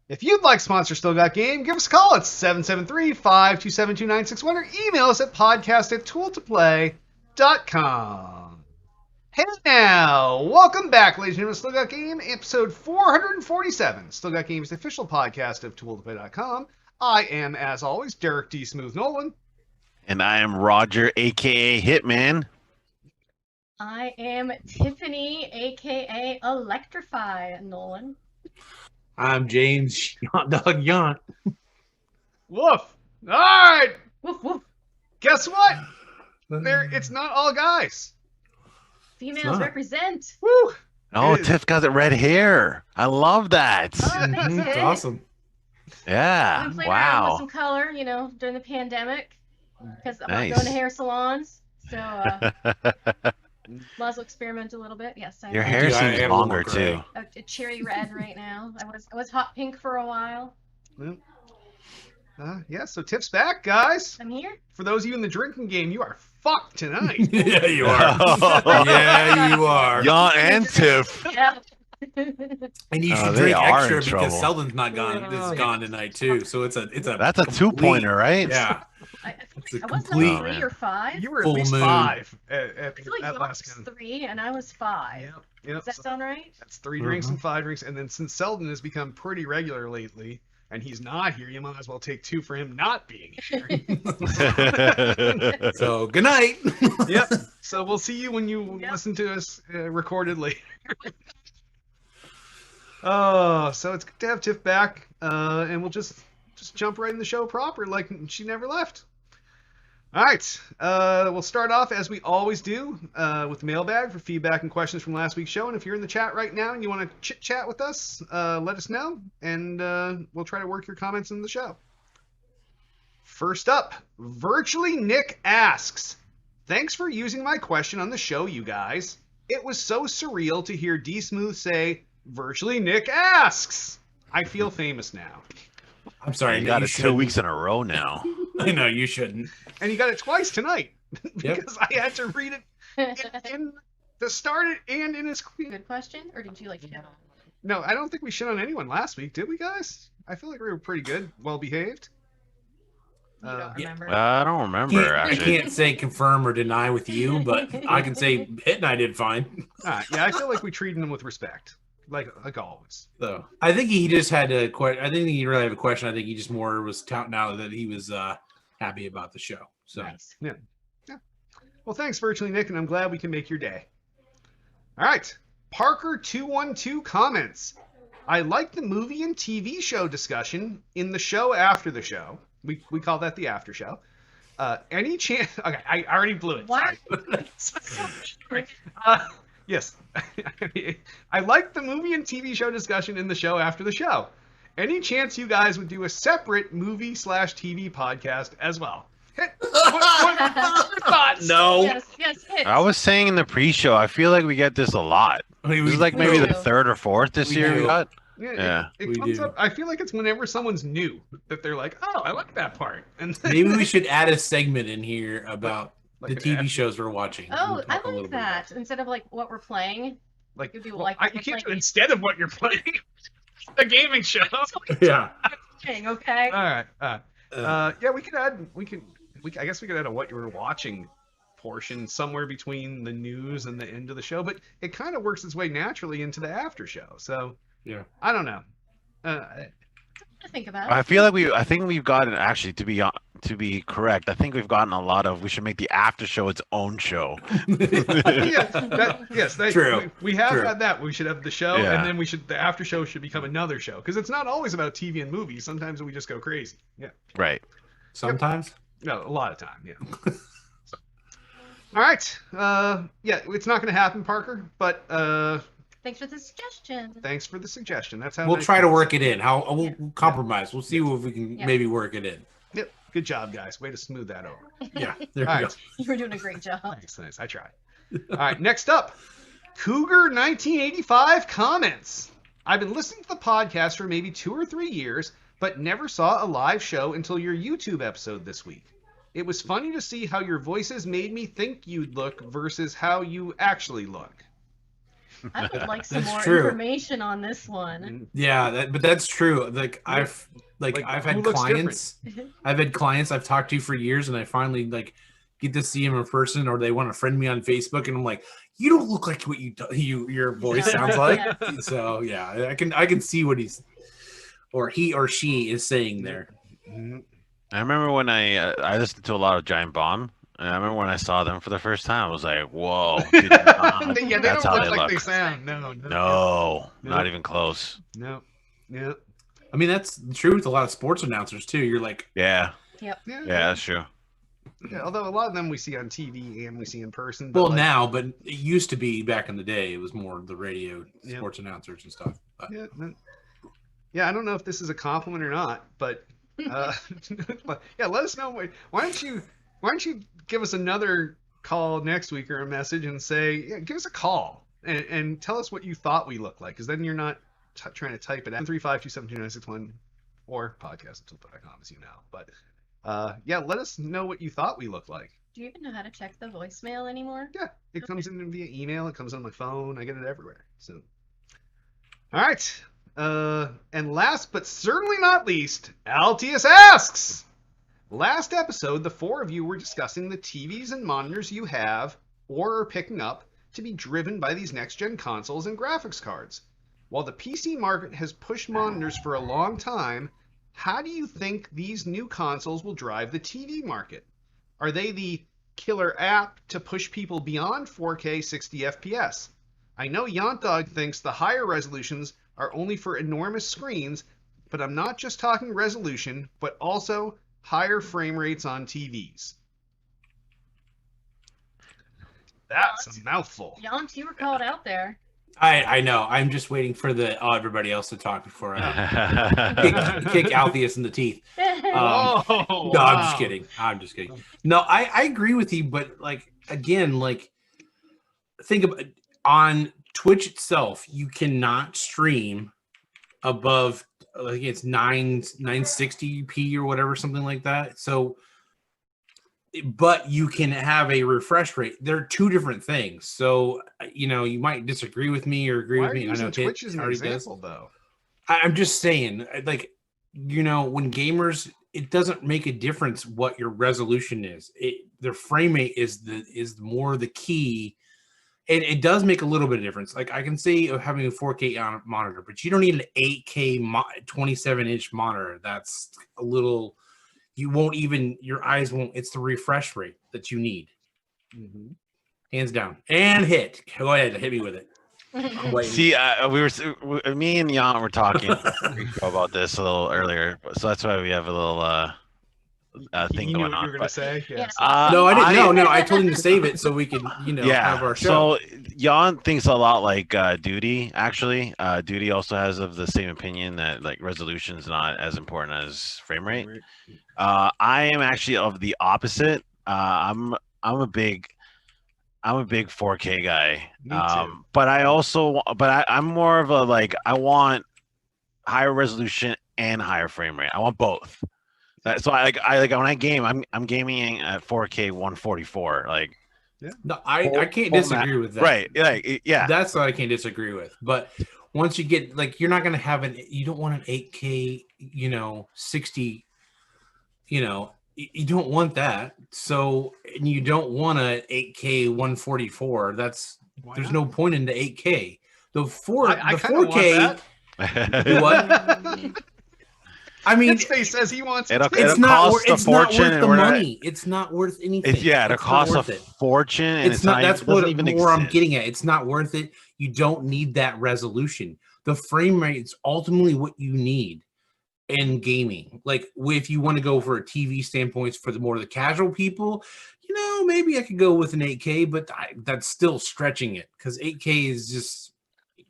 If you'd like to sponsor Still Got Game, give us a call at 773-527-2961 or email us at podcast@tooltoplay.com. Hey now, welcome back, ladies and gentlemen, to Still Got Game, episode 447. Still Got Game's the official podcast of tooltoplay.com. I am, as always, Derek D. Smooth Nolan. And I am Roger, a.k.a. Hitman. I am Tiffany, aka Electrify Nolan. I'm James, Yaunt Dog Yaunt. Woof. All right. Woof woof. Guess what? It's not all guys. Females represent. Woo. Oh, Tiff got the red hair. I love that. It's awesome. Yeah. We played around with Wow. some color, during the pandemic, because I'm Nice. not going to hair salons, so might as well experiment a little bit. Yes, Your am. hair Dude, I seems am longer more gray. too. A cherry red right now. I was hot pink for a while. Yeah, so Tiff's back, guys. I'm here. For those of you in the drinking game, you are fucked tonight. Yeah, you are. Yeah, you are. Yawn and Tiff. Yeah. And you Oh, should they drink are extra in trouble. because Selden's not gone. It's gone tonight too. So it's a. That's a two-pointer, right? Yeah. I It's a think I wasn't complete- on 3 or 5. You were at Full least moon. 5 I feel like at yours last was game. 3 and I was 5. Yep, yep. Does that So sound right? that's 3 drinks and 5 drinks. And then since Selden has become pretty regular lately, and he's not here, you might as well take 2 for him not being here. So good night. Yep. So we'll see you when you Yep. listen to us recorded later. Oh, so it's good to have Tiff back, and we'll just jump right in the show proper, like she never left. All right, we'll start off as we always do with the mailbag for feedback and questions from last week's show. And if you're in the chat right now and you want to chit chat with us, let us know, and we'll try to work your comments in the show. First up, Virtually Nick asks, "Thanks for using my question on the show, you guys. It was so surreal to hear D Smooth say, 'Virtually Nick asks.' I feel famous now." I'm sorry. You got it 2 shouldn't. weeks in a row now. I know you shouldn't. And he got it twice tonight Yep. because I had to read it in the start it and in his. Good question, or did you like shit on? No, I don't think we shit on anyone last week, did we, guys? I feel like we were pretty good, well behaved. You don't yeah. remember? I don't remember, I actually. can't say confirm or deny with you, but I can say Hit and I did fine. Yeah, I feel like we treated him with respect, like always. So I think he just had a question. I think he really had a question. I think he just more was touting out that he was happy about the show. So Nice. Well, thanks, Virtually Nick, and I'm glad we can make your day. All right, Parker212 comments. "I like the movie and TV show discussion in the show after the show." We call that the after show. Any chance? Okay, I already blew it. Why? Sorry. Yes. I like the movie and TV show discussion in the show after the show. Any chance you guys would do a separate movie/TV podcast as well? What are your thoughts? no, Yes, hit. I was saying in the pre-show, I feel like we get this a lot. This is like we maybe do. the 3rd or 4th this We year we do. got. Yeah, it we comes do. up. I feel like it's whenever someone's new that they're like, "Oh, I like that part," and then, maybe we should add a segment in here about Like the an TV ad- shows we're watching. Oh, We'll I talk a little like bit about that. Instead of like what we're playing. like, You'd be well, like, you can't do it like- instead of what you're playing. A gaming show. it. Yeah. Thing, okay. All right. Yeah, we could add. I guess we could add a what you were watching portion somewhere between the news and the end of the show, but it kind of works its way naturally into the after show. So Yeah. I don't know. To think about. I feel like I think we've gotten, actually, to be correct, I think we've gotten a lot of, we should make the after show its own show. Yes, True. We have True. had that. We should have the show, Yeah. and then the after show should become another show because it's not always about TV and movies. Sometimes we just go crazy. Yeah. Right. Sometimes. No, a lot of time, yeah. All right. Yeah, it's not going to happen, Parker, but Thanks for the suggestion. thanks for the suggestion. That's how We'll nice try it to is. work it in. We'll compromise. We'll see if we can Yeah. maybe work it in. Yep. Good job, guys. Way to smooth that over. Yeah. There All we right. go. You were doing a great job. Nice. I tried. All right. Next up, Cougar 1985 comments. "I've been listening to the podcast for maybe 2 or 3 years, but never saw a live show until your YouTube episode this week. It was funny to see how your voices made me think you'd look versus how you actually look." I would like some That's more true. information on this one. Yeah, but that's true. Like I've Like, I've who had looks clients. I've had clients I've talked to for years, and I finally like get to see them in person, or they want to friend me on Facebook, and I'm like, you don't look like what your voice sounds like. Yeah. So yeah, I can see what he or she is saying there. Mhm. I remember when I listened to a lot of Giant Bomb, and I remember when I saw them for the first time, I was like, "Whoa, dude, Yeah, they that's don't how look they like look." they sound. No, No, No. not even close. no. Yeah. I mean, that's true with a lot of sports announcers too. You're like, Yeah, Yep. Yeah. that's true. Yeah, although a lot of them we see on TV and we see in person. well, like, now, but it used to be back in the day. It was more the radio Yeah. sports announcers and stuff. But, Yeah, I don't know if this is a compliment or not, but yeah, let us know. Why don't you give us another call next week or a message and say, yeah, give us a call and tell us what you thought we looked like, because then you're not trying to type it out. 352-72961 or podcast.com, as you know. But yeah, let us know what you thought we looked like. Do you even know how to check the voicemail anymore? Yeah, it comes in via email. It comes on my phone. I get it everywhere. So, all right. And last but certainly not least, Altius asks. Last episode, the four of you were discussing the TVs and monitors you have or are picking up to be driven by these next-gen consoles and graphics cards. While the PC market has pushed monitors for a long time, how do you think these new consoles will drive the TV market? Are they the killer app to push people beyond 4K 60 FPS? I know Yontdog thinks the higher resolutions are only for enormous screens, but I'm not just talking resolution, but also higher frame rates on TVs. That's a mouthful. Yont, you were called out there. I know. I'm just waiting for everybody else to talk before I kick Alpheus in the teeth. Oh, No, I'm just kidding. I'm just kidding. No, I agree with you, but like again, like think about on Twitch itself, you cannot stream above like it's 960p or whatever, something like that. So but you can have a refresh rate. They're two different things. So you might disagree with me or agree Why with are me. you I know using Twitch as an already does. example, though? I'm just saying, like, when gamers, it doesn't make a difference what your resolution is. Their frame rate is more the key, and it does make a little bit of difference. Like I can see of having a 4K monitor, but you don't need an 8K 27-inch monitor. That's a little. Your eyes won't. It's the refresh rate that you need. Mm-hmm. Hands down and hit. Go ahead, hit me with it. I'm waiting. See, me and Jan were talking about this a little earlier, so that's why we have a little thing You knew going what on. you were going to say? Yeah. No, I didn't. No, I told him to save it so we could, have our show. So Jan thinks a lot like Duty. Actually, Duty also has of the same opinion that like resolution is not as important as frame rate. I am actually of the opposite. I'm a big 4K guy. Me too. But I'm more of a like I want higher resolution and higher frame rate. I want both. So I when I game, I'm gaming at 4K 144. Like No, I can't disagree with that. Right. Like yeah. That's what I can't disagree with. But once you get like you're not gonna have you don't want an 8K, 60, you don't want that. So and you don't want a 8K 144. There's no point in the 8K. The 4K. What? I mean, Face says he wants it's not worth the money. It's not worth anything. It costs a fortune, and it's not. That's what I'm getting at. It's not worth it. You don't need that resolution. The frame rate is ultimately what you need in gaming. Like if you want to go for a TV standpoint for the casual people, maybe I could go with an 8K, but that's still stretching it because 8K is just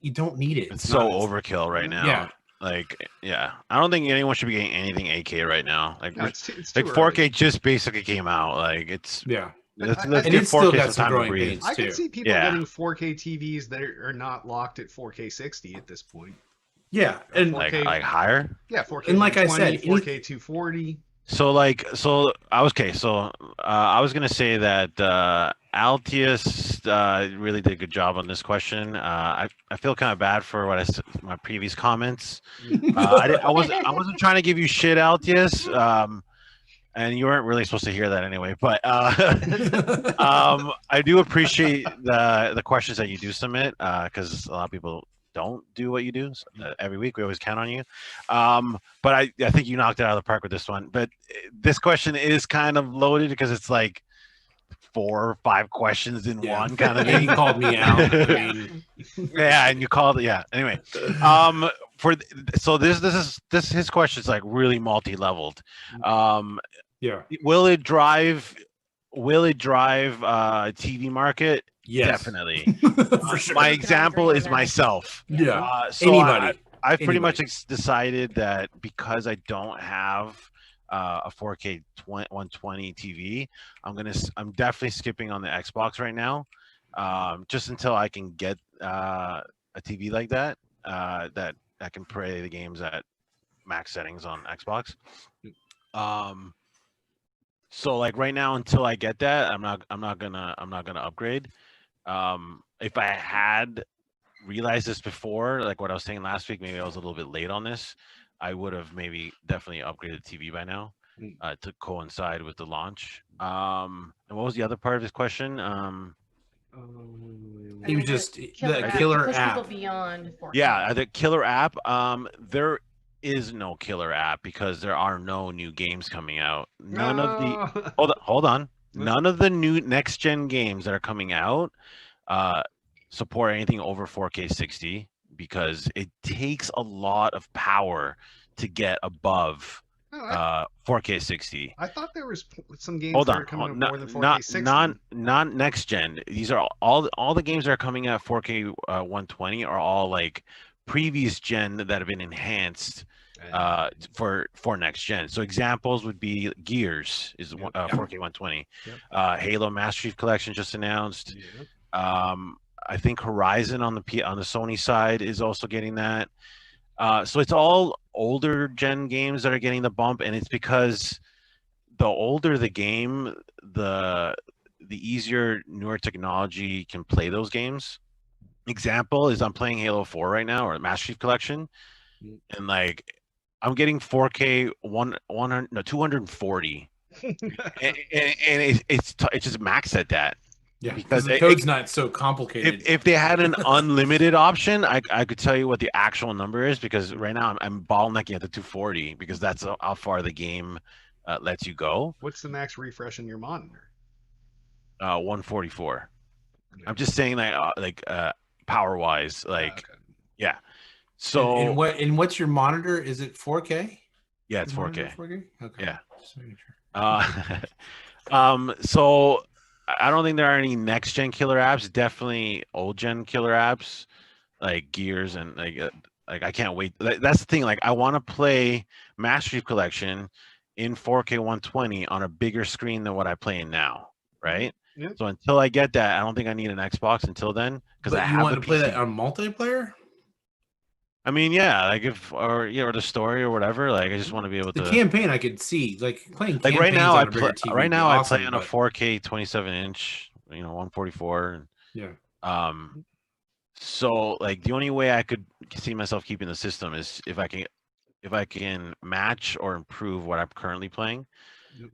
you don't need it. It's so overkill right now. Yeah. Like, yeah, I don't think anyone should be getting anything 8K right now. Like, it's like 4K just basically came out. Like, it's Let's and give it's still 4K got some time to growing breathe. pains I too. can see people getting 4K TVs that are not locked at 4K 60 at this point. Yeah, and 4K, like higher. Yeah, 4K. And like I 120, said, 4K 240. So I was okay. So I was gonna say that Altius really did a good job on this question. I feel kind of bad for my previous comments. I wasn't trying to give you shit, Altius. And you weren't really supposed to hear that anyway. But I do appreciate the questions that you do submit because a lot of people don't do what you do. So, every week we always count on you. But I think you knocked it out of the park with this one. But this question is kind of loaded because it's like 4 or 5 questions in one kind of And thing. you called me out. I mean, Yeah, and you called it. Yeah. Anyway, so this his question is like really multi-leveled. yeah. Will it drive TV market? Yes. Definitely. For sure. My example is myself. Yeah. So Anybody. I've pretty much decided that because I don't have a 4K 120 TV, I'm definitely skipping on the Xbox right now, just until I can get a TV like that that I can play the games at max settings on Xbox. So like right now, until I get that, I'm not gonna upgrade. If I had realized this before, like what I was saying last week, maybe I was a little bit late on this. I would have maybe definitely upgraded TV by now to coincide with the launch. And what was the other part of his question? He was just the to killer push app. people beyond 4K. Yeah, the killer app. There is no killer app because there are no new games coming out. None of the hold on. None of the new next gen games that are coming out support anything over 4K 60 because it takes a lot of power to get above 4K 60. I thought there was some games Hold that on, are coming out not, more than 4K not 60. not next gen. These are all the games that are coming at 4K 120 are all like previous gen that have been enhanced for next gen. So examples would be Gears is 4K 120. Yep. Halo Master Chief Collection just announced. I think Horizon on the Sony side is also getting that. So it's all older gen games that are getting the bump, and it's because the older the game, the easier newer technology can play those games. Example is I'm playing Halo 4 right now, or Master Chief Collection, and like I'm getting 4K 240, and it's just maxed at that. Yeah, because the code's not so complicated. If they had an unlimited option, I could tell you what the actual number is because right now I'm bottlenecking at the 240 because that's how far the game lets you go. What's the max refresh in your monitor? 144. I'm just saying like power wise, like yeah. So and what's your monitor? Is it 4K? Yeah, it's 4K. 4K? Okay. Yeah. Just making sure. So I don't think there are any next gen killer apps. Definitely old gen killer apps like Gears and like I can't wait. That's the thing. Like I want to play Master Chief Collection in 4K 120 on a bigger screen than what I play in now, right? Yep. So until I get that, I don't think I need an Xbox until then because I have want the to play PC. that on multiplayer. I mean, yeah, like or the story or whatever. Like I just want to be able to. The campaign I could see, like playing. Like right now, I play. I play on a 4K 27-inch, 144. Yeah. So like the only way I could see myself keeping the system is if I can match or improve what I'm currently playing,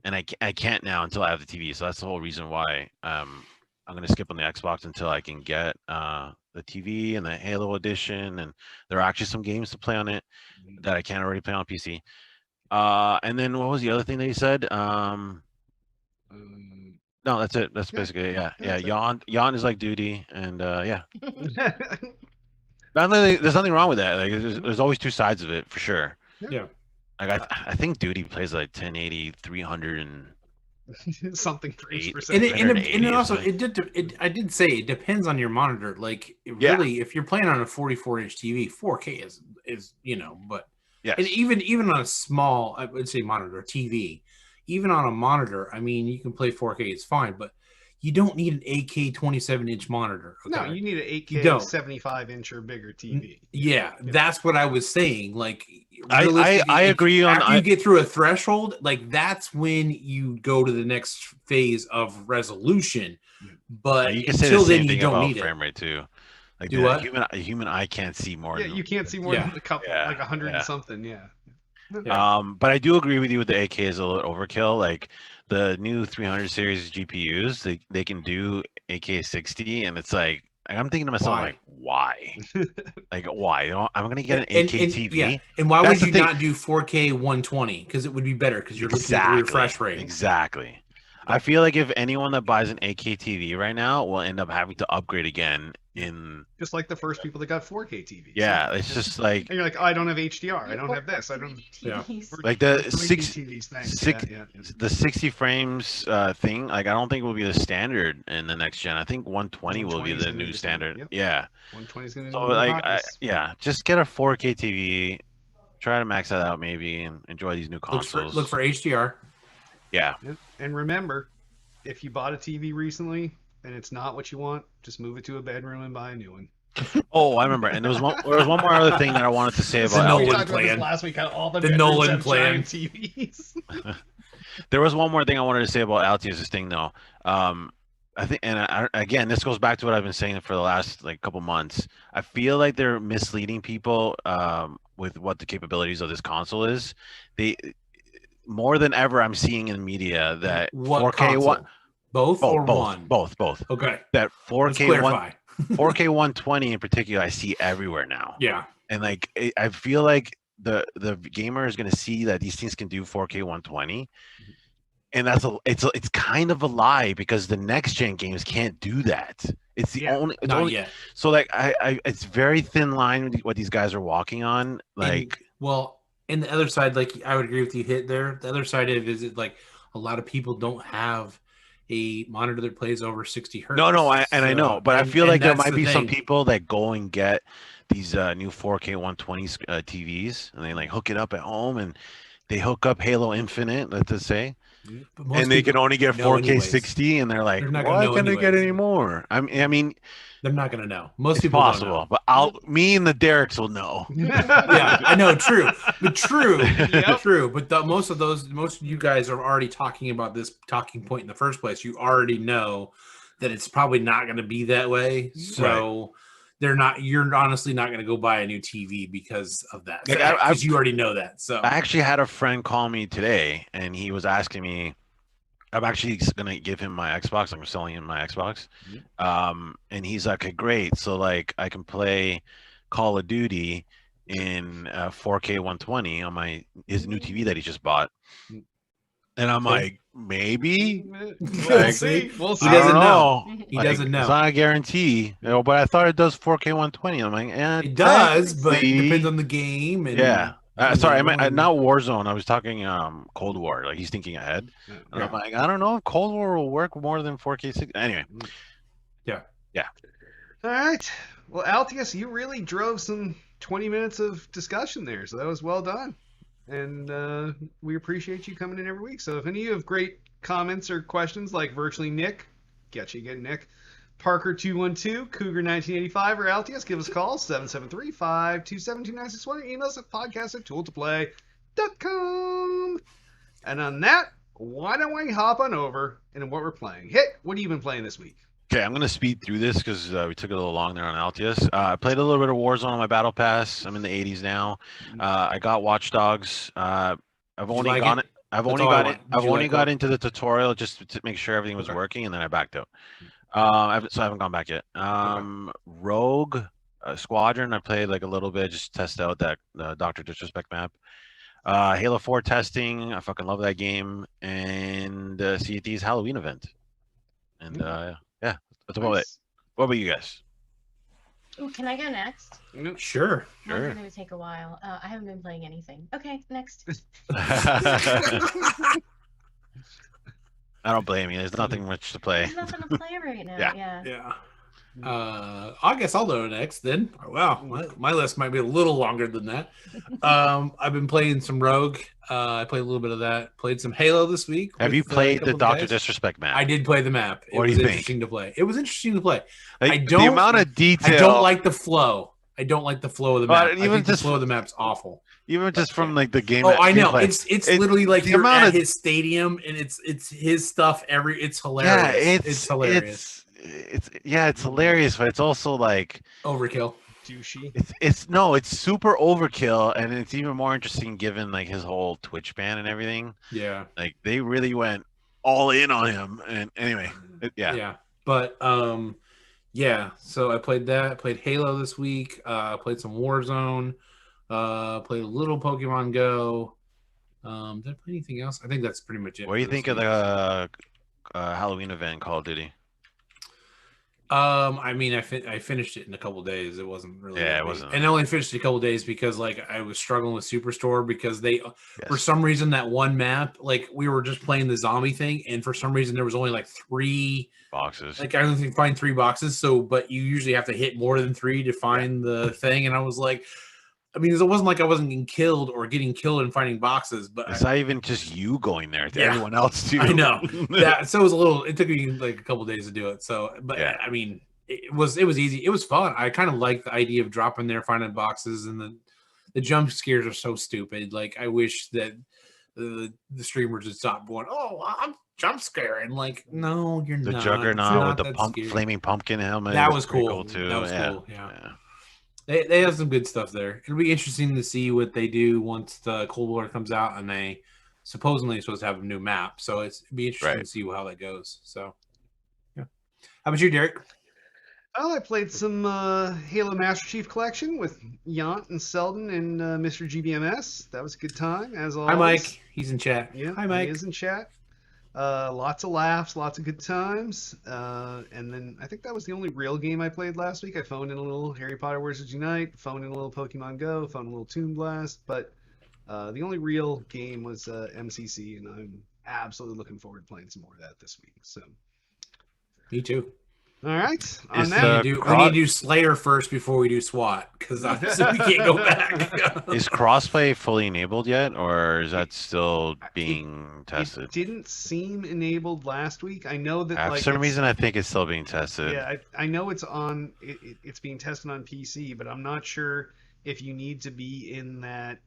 and I can't now until I have the TV. So that's the whole reason why I'm gonna skip on the Xbox until I can get the TV and the Halo edition, and there are actually some games to play on it that I can't already play on PC. And then what was the other thing that you said? No, that's it. That's basically it. Yeah. Yawn is like duty, and yeah. There's nothing wrong with that. Like there's always two sides of it for sure. Yeah. Like I think duty plays like 1080, 300 and something and also I did say it depends on your monitor. Like really, if you're playing on a 44-inch TV, 4K is but yes. And even on a small, I would say monitor TV, even on a monitor, I mean you can play 4K, it's fine, but you don't need an 8K 27-inch monitor. Okay? No, you need an You 8K don't. 75-inch or bigger TV. Yeah, that's what I was saying. Like, I realistically, agree on. after you get through a threshold, like that's when you go to the next phase of resolution. But you can say until the same then, you thing don't about need frame it. rate too. Like Do the what? human eye can't see more. Yeah, than, you can't see more Yeah. than a couple, Yeah, like 100 yeah. and something. Yeah. But I do agree with you with the AK is a little overkill. Like the new 300 series GPUs, they can do AK 60, and it's like I'm thinking to myself, Why? like, why? Like, why? You know, I'm gonna get an And- AK and- TV. yeah. And why That's would the you thing. not do 4K 120? Because it would be better because you're looking at the Exactly. refresh rate. Exactly. I feel like if anyone that buys an AK TV right now will end up having to upgrade again in. Just like the first people that got 4K TVs. Yeah, it's just like. And you're like, oh, I don't have HDR. I don't have this. I don't. Yeah. Like Or the 3D 6 TVs. Thanks. six- Yeah. the 60 frames thing, like I don't think will be the standard in the next gen. I think 120 will be 120 is the gonna be new the standard, standard. yep. Yeah. 120 is going to So be the like hotness. yeah, just get a 4K TV, try to max that out maybe and enjoy these new Look consoles. for HDR. Yeah. Yep. And remember, if you bought a TV recently and it's not what you want, just move it to a bedroom and buy a new one. Oh, I remember. And there was one more other thing that I wanted to say The about We Nolan talked about this plan. last week. How all the The bedrooms Nolan have plan. giant TVs. There was one more thing I wanted to say about Altius's thing though. I think, and again, this goes back to what I've been saying for the last like couple months. I feel like they're misleading people with what the capabilities of this console is. They more than ever, I'm seeing in media that What 4K console? Both or one? both. Okay. That Let's 4K clarify. 4K 120 in particular, I see everywhere now. Yeah. And like I feel like the gamer is going to see that these things can do 4K 120, and it's kind of a lie because the next gen games can't do that. It's the only it's Not only yet. so like I it's very thin line what these guys are walking on. Like And the other side, like I would agree with you hit there. The other side of it is like a lot of people don't have a monitor that plays over 60 hertz. no, I know, but I feel like there might be some thing. people that go and get these new 4K 120 TVs and they like hook it up at home and they hook up Halo Infinite, let's just say. But most And they can people only get know 4K anyways. 60 and they're like, They're not gonna why know can't they get anyways. any more? I mean They're not going to know. Most it's people possible, but me and the Derricks will know. don't know. Yeah, I know. True. Yep. True. But most of you guys are already talking about this talking point in the first place. You already know that it's probably not going to be that way. So you're honestly not going to go buy a new TV because of that. Like, Because you already know that. So I actually had a friend call me today and he was asking me, I'm actually gonna give him my Xbox. I'm selling him my Xbox. And he's like, okay, great. So like I can play Call of Duty in 4K 120 on his new TV that he just bought. And I'm like, maybe. We'll see. We'll see. He doesn't I don't know. He Like, doesn't know. It's not a guarantee. But I thought it does 4K 120. I'm like, It does, but it technically- depends on the game. And Yeah. Sorry, I meant and- not Warzone. I was talking Cold War. Like he's thinking ahead. And I'm like, I don't know if Cold War will work more than 4K 60. Anyway. All right. Well, Altius, you really drove some 20 minutes of discussion there, so that was well done. And we appreciate you coming in every week. So if any of you have great comments or questions like Virtually Nick, get you again, Nick, Parker212, Cougar1985, or Altius, give us a call, 773-527-2961, or email us at podcast@tooltoplay.com. And on that, why don't we hop on over into what we're playing? Hit, what have you been playing this week? Okay, I'm gonna speed through this because we took it a little long there on Altius. I played a little bit of Warzone on my Battle Pass. I'm in the 80s now. I got Watch Dogs. I've only like gone. it? I've That's only all I got want. it. Did I've you only like got it? into the tutorial just to make sure everything was Okay. working, and then I backed out. So I haven't gone back yet. Rogue Squadron. I played like a little bit, just to test out that Doctor Disrespect map. Halo 4 testing. I fucking love that game. And CET's Halloween event. And yeah, that's about it. What about you guys? Ooh, can I go next? Sure. Mine's Sure. gonna take a while. I haven't been playing anything. Okay, next. I don't blame you. There's nothing much to play. There's nothing to play right now. Yeah. Yeah. Yeah. I guess I'll go next then. Wow, my list might be a little longer than that. I've been playing some Rogue. I played a little bit of that. Played some Halo this week. Have you with, a played the couple of Doctor guys. Disrespect map? I did play the map. It What do was you think? interesting to play. It was interesting to play. Like, I don't. the amount of detail. I don't like the flow. I don't like the flow of the map. But I even think the just- flow of the map's awful. Even just from like the game. Oh, I know. gameplay. It's literally like the you're amount at of- his stadium and it's his stuff. It's hilarious. Yeah, it's hilarious. It's hilarious, but it's also like Overkill. Douchey. it's super overkill, and it's even more interesting given like his whole Twitch ban and everything. Yeah. Like they really went all in on him. And anyway, Yeah. But yeah. So I played that. I played Halo this week. Played some Warzone. Played a little Pokemon Go. Did I play anything else? I think that's pretty much it. What do you for this think of week. the Halloween event in Call of Duty? I mean, I finished it in a couple days. It wasn't really. Yeah, that it big. wasn't. And I only finished it a couple days because like I was struggling with Superstore because they, for Yes. some reason, that one map, like we were just playing the zombie thing, and for some reason there was only like 3 Boxes. like I don't think find 3 boxes. So, but you usually have to hit more than 3 to find the thing, and I was like. I mean, it wasn't like I wasn't getting killed or getting killed and finding boxes, but It's not even just you going there. It's Yeah. everyone else too. I know that. So it was a little. It took me like a couple days to do it. So, but Yeah. I mean, it was easy. It was fun. I kind of like the idea of dropping there, finding boxes, and the jump scares are so stupid. Like I wish that the streamers would stop going. Oh, I'm jump scaring. Like, no, you're The not. It's Juggernaut not with the that scary. flaming pumpkin helmet. That is was pretty cool. too. That was yeah. cool. Yeah. They have some good stuff there. It'll be interesting to see what they do once the Cold War comes out, and they supposedly supposed to have a new map. So it'd be interesting to see how that goes. So, yeah. How about you, Derek? Oh, I played some Halo Master Chief Collection with Yant and Selden and Mr. GBMS. That was a good time, as always. Hi, Mike. He's in chat. Yeah, Hi, Mike. he is in chat. Lots of laughs, lots of good times. And then I think that was the only real game I played last week. I phoned in a little Harry Potter Wizards Unite, phoned in a little Pokemon Go, phoned in a little Toon Blast, but the only real game was MCC, and I'm absolutely looking forward to playing some more of that this week. So, Me too. all right. On Is that, We need to do Slayer first before we do SWAT, because obviously we can't go back. Is crossplay fully enabled yet, or is that still being tested? it didn't seem enabled last week. I know that For some reason, I think it's still being tested. Yeah, I know it's on. It's being tested on PC, but I'm not sure if you need to be in that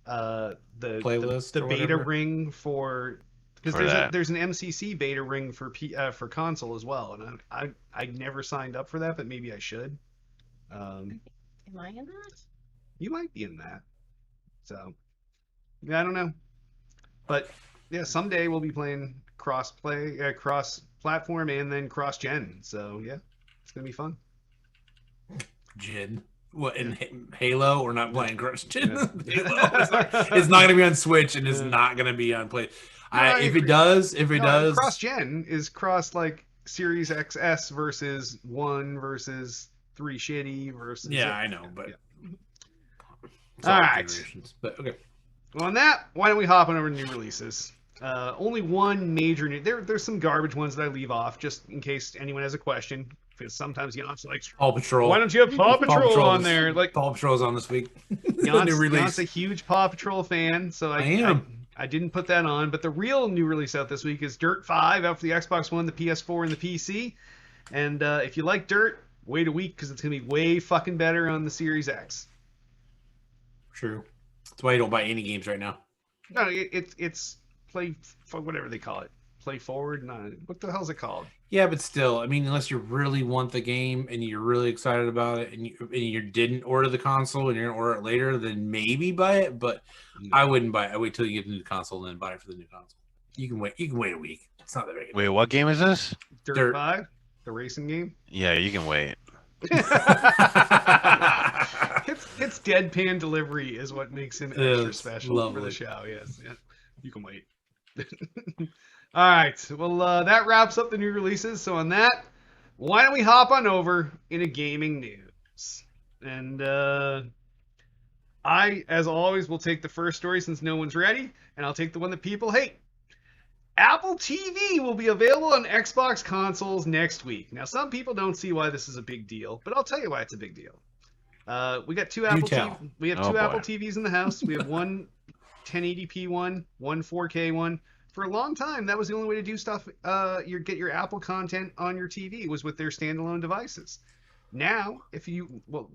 the Playlist the or beta whatever? ring for because For that. there's an MCC beta ring for console as well, and I never signed up for that, but maybe I should. Am I in that? You might be in that, so yeah, I don't know, but yeah, someday we'll be playing cross platform and then cross gen, so yeah, it's gonna be fun. Jin. What in Halo? We're not playing Cross Gen. Yeah. Halo. It's not going to be on Switch, and it's not going to be on Play. I If agree. it does, cross gen is cross like Series XS versus 1 versus 3 shitty versus. Yeah, I know, but Yeah. it's All all right. generations. But okay, Well, on that, why don't we hop on over to new releases? Only one major new. There's some garbage ones that I leave off just in case anyone has a question. Because sometimes Jan's like, Paw Patrol. why don't you have Paw Patrol on is- there? Like Paw Patrol's on this week. The Jan's, new release. Jan's a huge Paw Patrol fan, so I am. I didn't put that on. But the real new release out this week is Dirt 5 out for the Xbox One, the PS4, and the PC. And if you like Dirt, wait a week because it's gonna be way fucking better on the Series X. True. That's why you don't buy any games right now. No, it's play whatever they call it. Play forward. No, what the hell's it called? Yeah, but still, I mean, unless you really want the game and you're really excited about it, and you didn't order the console and you're gonna order it later, then maybe buy it. But I wouldn't buy it. I wait till you get the new console and then buy it for the new console. You can wait. You can wait a week. It's not that big. Wait, what game is this? Dirt 5, the racing game. Yeah, you can wait. It's deadpan delivery is what makes him extra It's special for lovely. the show. Yes, yeah. You can wait. All right. Well, that wraps up the new releases. So on that, why don't we hop on over into gaming news? And I, as always, will take the first story since no one's ready, and I'll take the one that people hate. Apple TV will be available on Xbox consoles next week. Now, some people don't see why this is a big deal, but I'll tell you why it's a big deal. We got two Apple tell. TV. We have Oh, two boy. Apple TVs in the house. We have one 1080p one 4K one. For a long time, that was the only way to do stuff. Get your Apple content on your TV was with their standalone devices. Now,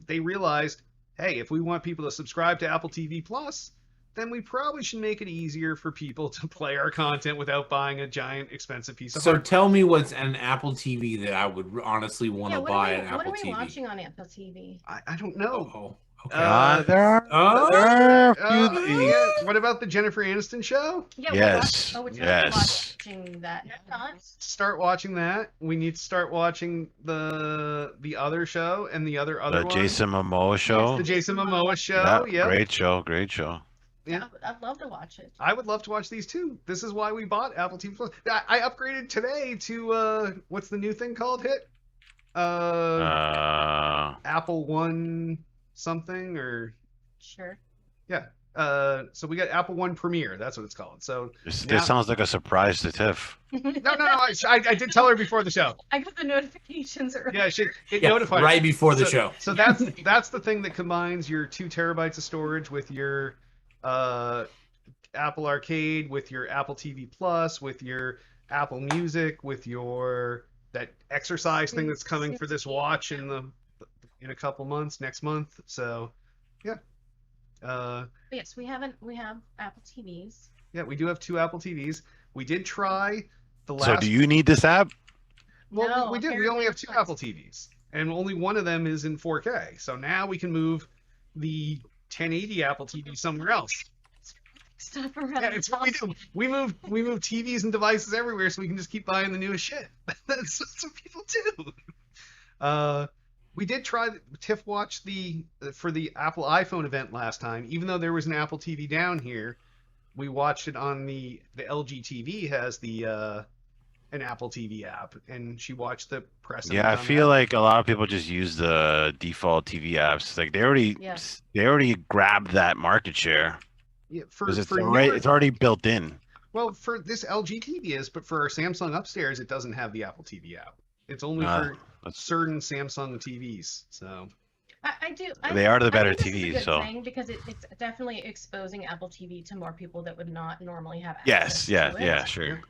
they realized, hey, if we want people to subscribe to Apple TV Plus, then we probably should make it easier for people to play our content without buying a giant expensive piece of So hardware. tell me what's an Apple TV that I would honestly want to what buy are an we, Apple what are we TV. watching on Apple TV? I don't know. Oh, okay. There are a few things. Yeah, what about the Jennifer Aniston show? Yeah, Yes, we're yes. watching that. Not. Start watching that. We need to start watching the other show and the other The one. Jason Momoa show. The Jason Momoa show. Yeah, great show, great show. Yeah. I'd love to watch it. I would love to watch these too. This is why we bought Apple TV Plus. I upgraded today to what's the new thing called? Hit. Apple One something or. Sure. Yeah. So we got Apple One Premiere. That's what it's called. So This sounds like a surprise to Tiff. no. I did tell her before the show. I got the notifications early. Yeah, it notified right me. before the show. So that's the thing that combines your 2 terabytes of storage with your Apple Arcade, with your Apple TV Plus, with your Apple Music, with your that exercise thing that's coming for this watch in a couple months, next month. So yeah. Yes, we have Apple TVs. Yeah, we do have 2 Apple TVs. We did try the last. So do you need this app? Well, No, we did. We apparently only have it's 2 not. Apple TVs, and only one of them is in 4K. So now we can move the 1080 Apple TV somewhere else. Stuff around. Yeah, the it's what we house. do. We move TVs and devices everywhere, so we can just keep buying the newest shit. That's what people do. We did try. Tiff watched for the Apple iPhone event last time. Even though there was an Apple TV down here, we watched it on the LG TV has an Apple TV app, and she watched the press. Yeah, I feel like a lot of people just use the default TV apps. Like they already grabbed that market share. Yeah, It's already built in. Well, for this LG TV is, but for our Samsung upstairs, it doesn't have the Apple TV app. It's only for certain Samsung TVs. So I do. They are the better I think this is a TVs, good so thing because it's definitely exposing Apple TV to more people that would not normally have access. Yes, to it. yeah, sure.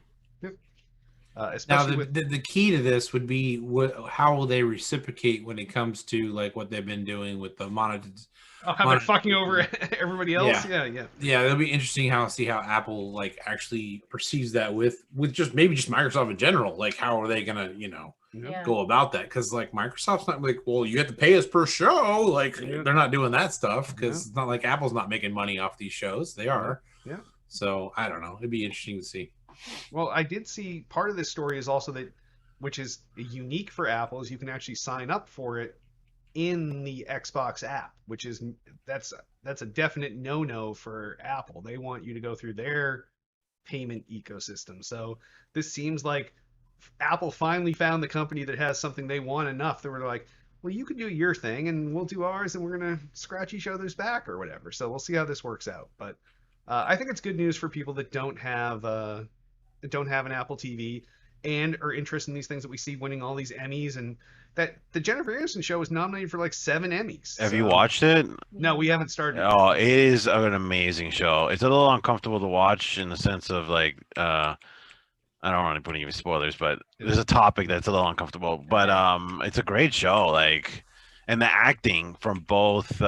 Now, especially with the key to this would be how will they reciprocate when it comes to like what they've been doing with the monetization. how they're fucking over everybody else. Yeah. Yeah, it'll be interesting see how Apple like actually perceives that with just Microsoft in general. Like, how are they gonna Yeah. go about that? Because like Microsoft's not like, well, you have to pay us per show. Like they're not doing that stuff because it's not like Apple's not making money off these shows. They are. Yeah. So I don't know. It'd be interesting to see. Well, I did see part of this story is also that, which is unique for Apple, is you can actually sign up for it in the Xbox app, which is that's a definite no-no for Apple. They want you to go through their payment ecosystem. So this seems like Apple finally found the company that has something they want enough that we're like, well, you can do your thing and we'll do ours and we're gonna scratch each other's back or whatever. So we'll see how this works out. But I think it's good news for people that don't have an Apple TV and are interested in these things that we see winning all these Emmys, and that the Jennifer Aniston show was nominated for like 7 Emmys. Have you watched it? No, we haven't started. Oh, it is an amazing show. It's a little uncomfortable to watch in the sense of like I don't want to put any spoilers, but there's a topic that's a little uncomfortable. But it's a great show. Like, and the acting from both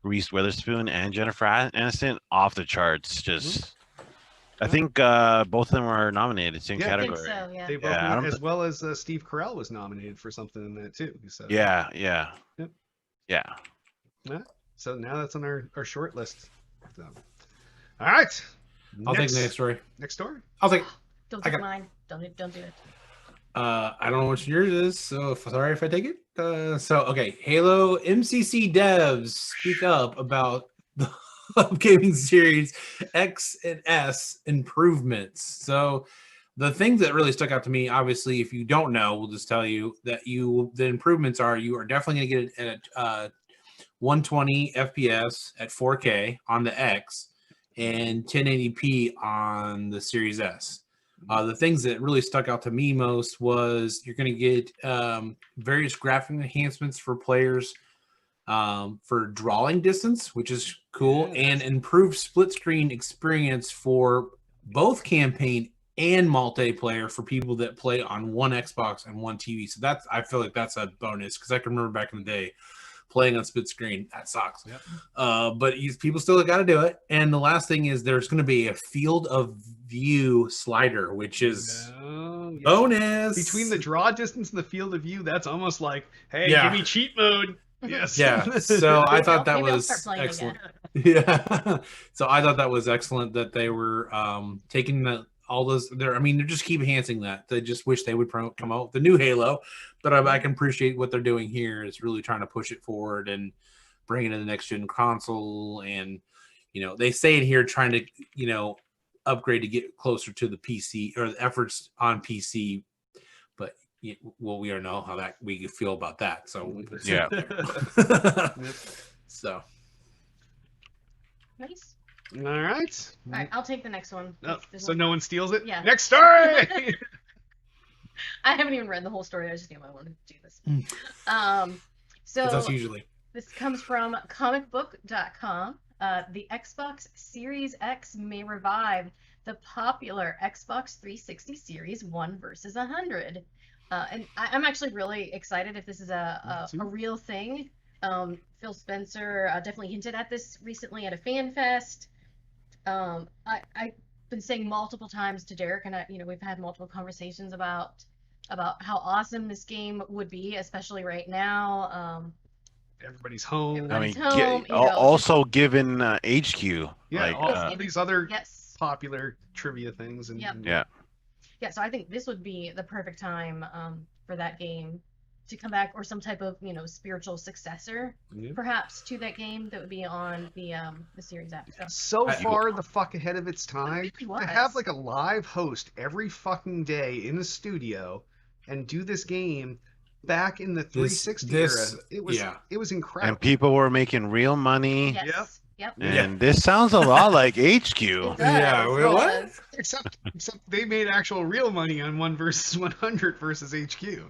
Reese Witherspoon and Jennifer Aniston off the charts. Just I think both of them are nominated, same Yeah, I think category. so, yeah. They both Yeah, I don't as well as Steve Carell was nominated for something in that too. So Yeah. Yep. Yeah. So now that's on our short list. So, all right. I'll take the next story. Next story. I'll take. Don't I take got- mine. Don't do it. I don't know which yours is, so sorry if I take it. Okay, Halo MCC devs speak up about the upcoming series X and S improvements. So the things that really stuck out to me, obviously, if you don't know, we'll just tell you that the improvements are you are definitely going to get it at 120 FPS at 4K on the X and 1080p on the Series S. The things that really stuck out to me most was you're going to get various graphic enhancements for players for drawing distance, which is cool, and improved split screen experience for both campaign and multiplayer for people that play on one Xbox and one TV. So I feel like that's a bonus because I can remember back in the day playing on split screen. That sucks. Yep. But people still got to do it. And the last thing is there's going to be a field of view slider, which is bonus. Between the draw distance and the field of view, that's almost like, hey, give me cheat mode. Yes. Yeah. So I thought that was excellent. Yeah. So I thought that was excellent that they were taking all those there. I mean, they're just keep enhancing that. They just wish they would come out with the new Halo, but I can appreciate what they're doing here is really trying to push it forward and bring it in the next gen console. And, they say it here trying to, upgrade to get closer to the PC or the efforts on PC. But we already know how we feel about that. So yeah. So Nice. All right. All right, I'll take the next one. Oh, so no one steals it? Yeah. Next story! I haven't even read the whole story. I just knew I wanted to do this. So that's usually. This comes from comicbook.com. The Xbox Series X may revive the popular Xbox 360 Series 1 versus 100. And I'm actually really excited if this is a real thing. Phil Spencer definitely hinted at this recently at a fan fest. I've been saying multiple times to Derek, and we've had multiple conversations about how awesome this game would be, especially right now. Everybody's home. Also given HQ. Yeah, all these other popular trivia things. And yeah. So I think this would be the perfect time for that game to come back, or some type of spiritual successor, perhaps, to that game that would be on the Series X. So far the fuck ahead of its time. To have like a live host every fucking day in the studio and do this game back in the 360 era. It was incredible. And people were making real money. Yes. Yep. And this sounds a lot like HQ. What? Except they made actual real money on 1 versus 100 versus HQ.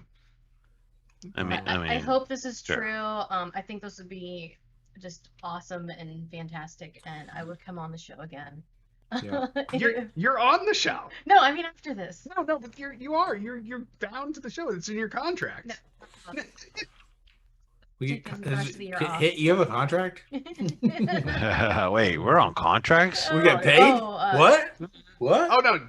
I hope this is true. I think this would be just awesome and fantastic, and I would come on the show again. Yeah. You're on the show. No, I mean after this. No, but you're bound to the show. It's in your contract. No. You have a contract? Wait, we're on contracts? We get paid? What? Oh no,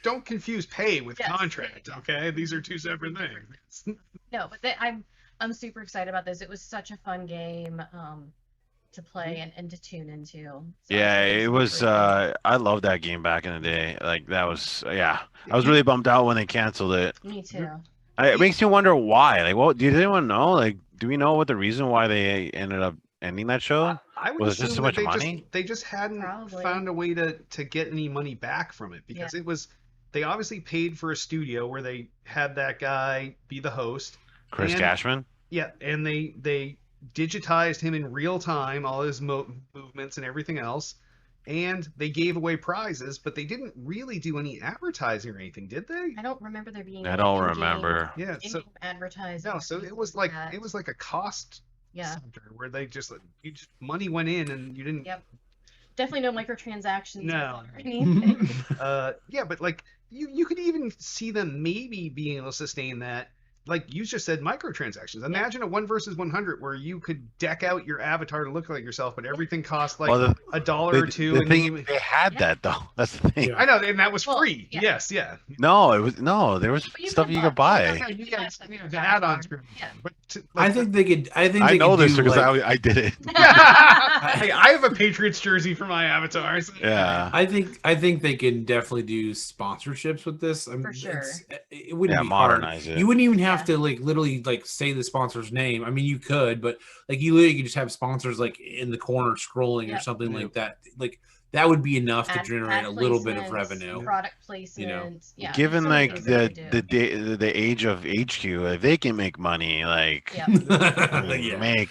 don't confuse pay with contract, okay? These are two separate things. No, but I'm super excited about this. It was such a fun game to play and to tune into. So it was. I loved that game back in the day. Like that was. I was really bummed out when they canceled it. Me too. It makes me wonder why. Like, what? Did anyone know? Like, do we know what the reason why they ended up ending that show? I would was it just too much money? They just hadn't found a way to get any money back from it, because it was. They obviously paid for a studio where they had that guy be the host. Chris Cashman? Yeah, and they digitized him in real time, all his movements and everything else, and they gave away prizes, but they didn't really do any advertising or anything, did they? I don't remember there being. I don't remember. Yeah, so advertising. No, so it was like a cost center where they just money went in and you didn't. Yep. Definitely no microtransactions. No. Or anything. But like you could even see them maybe being able to sustain that. Like you just said, microtransactions. Imagine a 1 versus 100 where you could deck out your avatar to look like yourself, but everything costs like $1 or $2. They had that though. That's the thing. I know, and that was free. Yes, yeah. No, it was there was stuff you could buy. The add-ons. But I think they could. I know this because I did it. Hey, I have a Patriots jersey for my avatar. So. Yeah. I think they can definitely do sponsorships with this. I mean, for sure. It wouldn't be modernize hard. it. You wouldn't even have to literally say the sponsor's name. I mean, you could, but you literally could just have sponsors in the corner scrolling or something like that. That would be enough to generate a little bit of revenue. Product placement. Given the age of HQ, if they can make money, make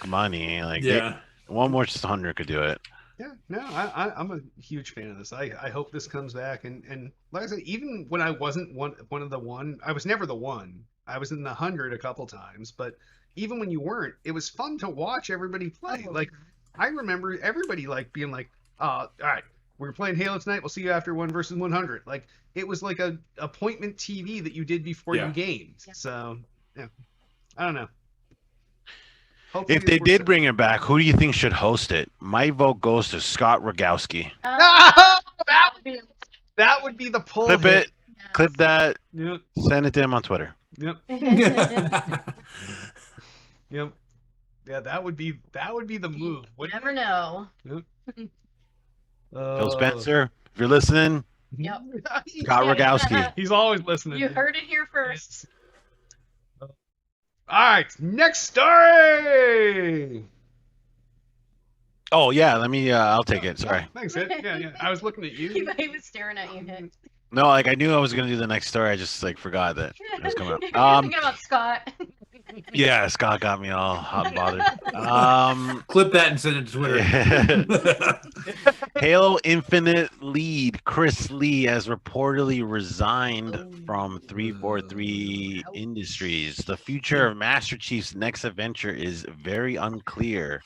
money. One more just 100 could do it. Yeah, no, I'm a huge fan of this. I hope this comes back. And like I said, even when I wasn't one of the one, I was never the one. I was in the 100 a couple times, but even when you weren't, it was fun to watch everybody play. Oh, Like I remember everybody like being like, all right, we're playing Halo tonight. We'll see you after 1 versus 100. Like it was like a appointment TV that you did before Yeah. you gamed. Yeah. So yeah, I don't know. Hopefully If they it works did out. bring it back, who do you think should host it? My vote goes to Scott Rogowski. That would be the pull Clip hit. it, clip that, Yep, send it to him on Twitter. yep, yep. Yeah, that would be the move. You wouldn't never know. it? Phil Spencer, if you're listening, Yep. Scott Rogowski. He's always listening. You heard it here first. All right, next story. Oh yeah, let me. I'll take it. Sorry. Thanks, Hit. Yeah. I was looking at you. He was staring at you. Hit. No, like I knew I was gonna do the next story. I just like forgot that it was coming You're up. thinking about Scott. Yeah, Scott got me all hot and bothered. Clip that and send it to Twitter. Halo Infinite lead Chris Lee has reportedly resigned from 343 Industries. The future of Master Chief's next adventure is very unclear.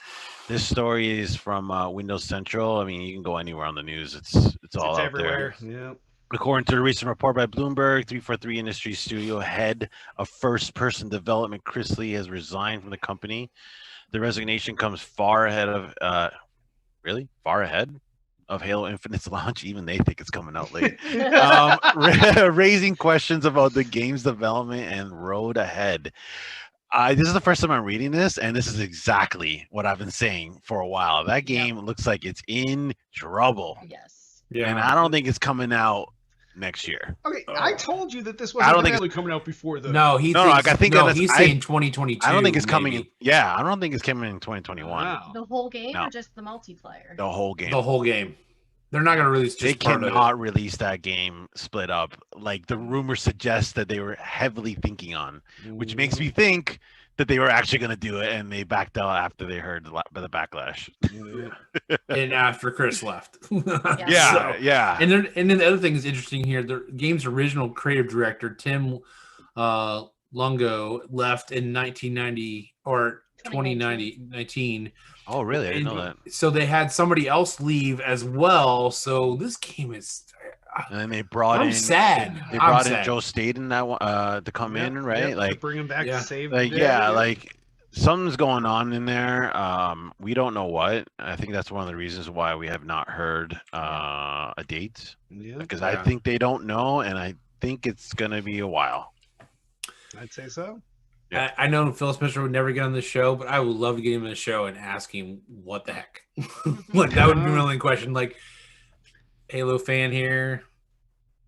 This story is from Windows Central. I mean, you can go anywhere on the news. It's all It's out everywhere. there. Yeah. According to a recent report by Bloomberg, 343 Industries studio head of first-person development Chris Lee has resigned from the company. The resignation comes far ahead of far ahead of Halo Infinite's launch. Even they think it's coming out late. Raising questions about the game's development and road ahead. This is the first time I'm reading this, and this is exactly what I've been saying for a while. That game looks like it's in trouble, Yes. and I don't think it's coming out next year. Okay, I told you that this I don't wasn't think really coming out before the. No, No, like, I think that's- he's I- saying 2022. I don't think it's coming. maybe. Yeah, I don't think it's coming in 2021. Wow. The whole game No. or just the multiplayer? The whole game. The whole game. They're not going to release They just part of it. cannot release that game split up. Like the rumors suggest that they were heavily thinking on, which makes me think that they were actually going to do it, and they backed out after they heard the backlash. And after Chris left. Yeah, So- yeah. And then the other thing is interesting here. The game's original creative director, Tim Longo, left in 1990 or 2019. Oh, really? I didn't know that. So they had somebody else leave as well. So this game is. And then they brought I'm in. sad. They I'm brought in sad. Joe Staten to come in, right? Like, bring him back Yeah. to save. like the day. yeah, like something's going on in there. We don't know what. I think that's one of the reasons why we have not heard a date, Yeah, because Yeah. I think they don't know, and I think it's gonna be a while. I'd say so. Yeah. I know Phil Spencer would never get on the show, but I would love to get him on the show and ask him what the heck. Like that would be my only question. Like Halo fan here,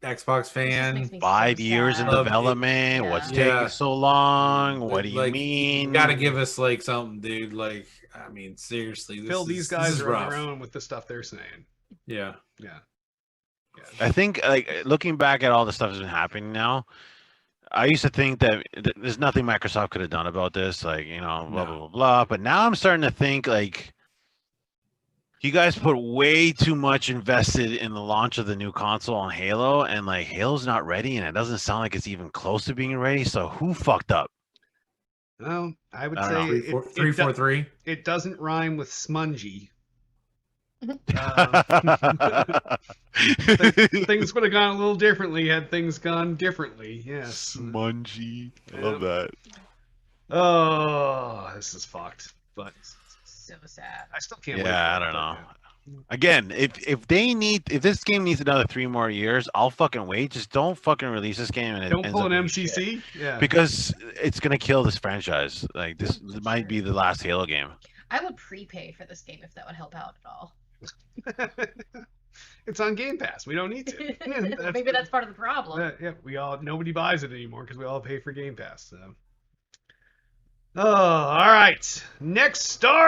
Xbox This just fan. makes me so 5 years in sad. Love it. development. Yeah. What's Yeah. taking so long? What do you Like, mean? You gotta give us like something, dude. Like, I mean, seriously, Phil, these guys is are on rough. their own with the stuff they're saying. Yeah, Yeah. I think, like, looking back at all the stuff that's been happening now, I used to think that there's nothing Microsoft could have done about this, like, you know, blah, blah, blah, blah. But now I'm starting to think, like, you guys put way too much invested in the launch of the new console on Halo, and, like, Halo's not ready, and it doesn't sound like it's even close to being ready. So who fucked up? Well, I would I say don't know. it, 343. it doesn't rhyme with smungy. Things would have gone a little differently had things gone differently. Yes. Smungy. I love Yeah. that. Oh, this is fucked. But So sad. I still can't wait. Yeah, I don't know. Again, if this game needs another 3 more years, I'll fucking wait. Just don't fucking release this game and it Don't ends pull up an being shit. MCC. Yeah. Because it's gonna kill this franchise. Like this might be the last Halo game. I would prepay for this game if that would help out at all. It's on Game Pass. We don't need to. Maybe that's part of the problem. Yeah, nobody buys it anymore because we all pay for Game Pass. So. Oh, all right. Next story.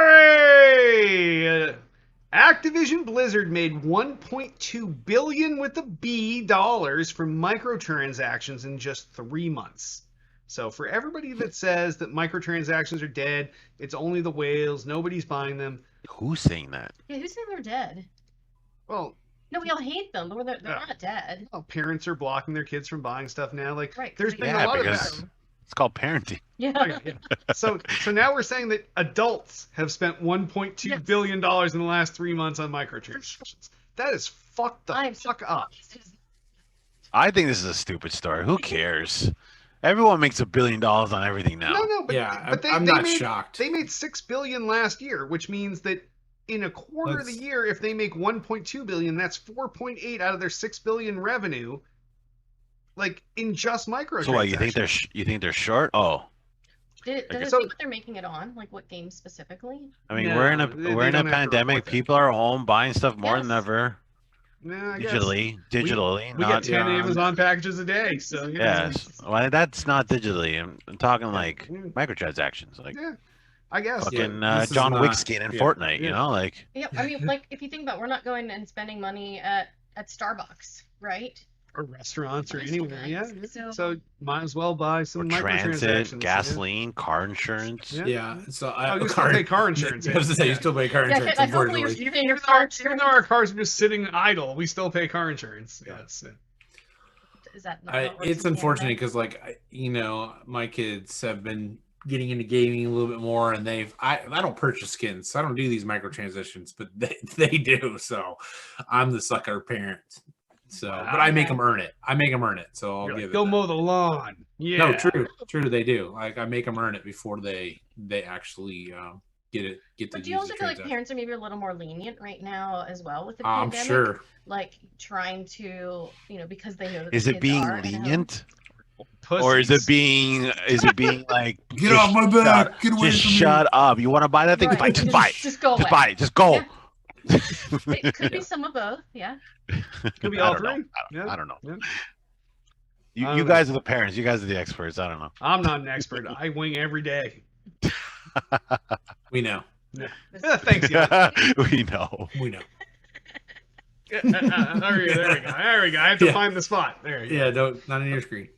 Activision Blizzard made 1.2 billion with a B dollars from microtransactions in just 3 months. So for everybody that says that microtransactions are dead, it's only the whales, nobody's buying them. Who's saying that? Yeah, who's saying they're dead? Well, No, we all hate them, but they're Yeah. not dead. well, parents are blocking their kids from buying stuff now. Like, Right, there's so been Yeah, a lot of because that. it's called parenting. Yeah. Okay, yeah. So now we're saying that adults have spent $1.2 Yes. billion in the last 3 months on microtransactions. That is fucked the I'm so fuck up. I think this is a stupid story. Who cares? Everyone makes $1 billion on everything now. No, but Yeah, but I'm they not made, shocked. They made $6 billion last year, which means that in a quarter of the That's- year, if they make $1.2 billion, that's 4.8 out of their $6 billion revenue. Like in just microtransactions. So what? You think they're short? Oh, Does Okay. it So- say what they're making it on? Like what game specifically? I mean, No, we're in a they we're in a don't have to pandemic. report that. People are home buying stuff more than Yes. ever. Yeah, I guess. Digitally, We not get 10 on- Amazon packages a day, so yeah. Yes, well, that's not digitally. I'm talking like Yeah. microtransactions, like Yeah, I guess. fucking this is John Wick not- skin in yeah, Fortnite. You yeah. know, like Yeah, I mean, like if you think about, it, we're not going and spending money at Starbucks, right? Or restaurants or anywhere, yeah. So- So might as well buy or some transit, microtransactions. gasoline, car insurance. Yeah. Yeah. So Oh, you still pay car insurance. I was to say you still pay car Yeah, insurance. like, hopefully Unfortunately, you're paying your Even car even though our cars are just sitting idle, we still pay car insurance. Yes. Is that not how it works it's in unfortunate Canada? because my kids have been getting into gaming a little bit more, and I don't purchase skins, so I don't do these microtransactions, but they do. So I'm the sucker parent. So, but I make them earn it. So I'll You're give like, it. go that. mow the lawn. Yeah. No, true. They do. Like I make them earn it before they actually get the. But do you also user feel like transaction. parents are maybe a little more lenient right now as well with the I'm pandemic? sure. Like trying to, because they know that Is the it kids being are at home. lenient, Pussies. or is it being like Get just off my shut- back! Get away Just from me! shut up! You want to buy that thing? Right, Just buy it. Just go Just away. buy it. Just go. Yeah. It could be some of both. Yeah. Could be I all don't know. three. Yeah. I don't know. Yeah. You guys are the parents. You guys are the experts. I don't know. I'm not an expert. I wing every day. We know. Yeah, thanks, yeah. We know. We know. there we go. There we go. I have to Yeah. find the spot. There you go. Yeah, not on your screen.